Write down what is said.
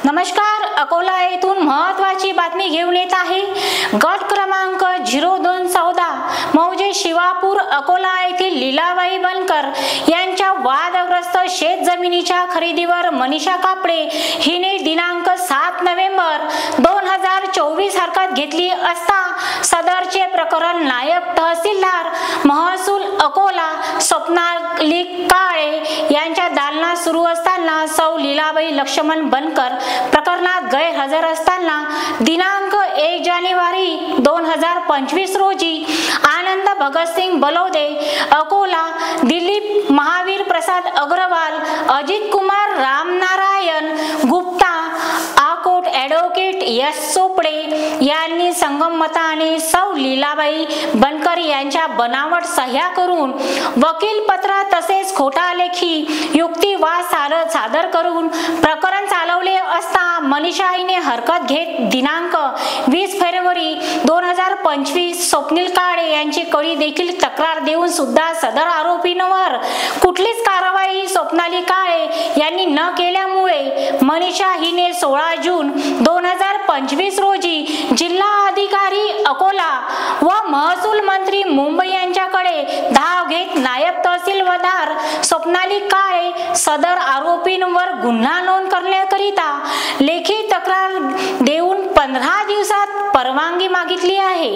नमस्कार, अकोला येथून महत्त्वाची बातमी घेऊन येत आहे। गट क्रमांक 0214 मौजे शिवापूर अकोला येथील लीलाबाई बनकर यांच्या वादग्रस्त शेत जमिनीच्या खरेदीवर मनीषा कापडे हिने दिनांक 7 नोव्हेंबर 2024 हरकत घेतली असता सदरचे प्रकरण नायब तहसीलदार महसूल अकोला स्वप्नाली काळे यांच्या दालनात सुरू असताना सौ लीलाबाई लक्ष्मण बनकर प्रकरणात गैरहजर असताना दिनांक 1 जानेवारी 2025 रोजी आनंद भगतसिंग बलौदे अकोला, दिलीप महावीर प्रसाद अग्रवाल, अजित कुमार रामनारायण गुप्ता, आकोट ॲडव्होकेट एस चोपडे यांनी संगमताने सौ लीलाबाई बनकर यांच्या बनावट सह्या करून वकील पत्र तसेच खोटा लेखी युक्तिवाद सादर करून प्रकरण चालवले असता मनीषा हिने हरकत घेत दिनांक 20 फेब्रुवारी 2025 स्वप्नील काळे यांची कडी देखील तक्रार देऊन सुद्धा सदर आरोपींवर कुठलीच कारवाई स्वप्नाली काळे यांनी न केल्यामुळे मनीषा हिने 16 जून 2025 रोजी जिल्हा अधिकारी अकोला व महसूल मंत्री मुंबई यांच्याकडे धाव घेत नायब तहसीलदार स्वप्नाली काळे सदर आरोपींवर गुन्हा नोंद करण्याकरिता लेखी तक्रार देऊन 15 दिवसात परवानगी मागितली आहे।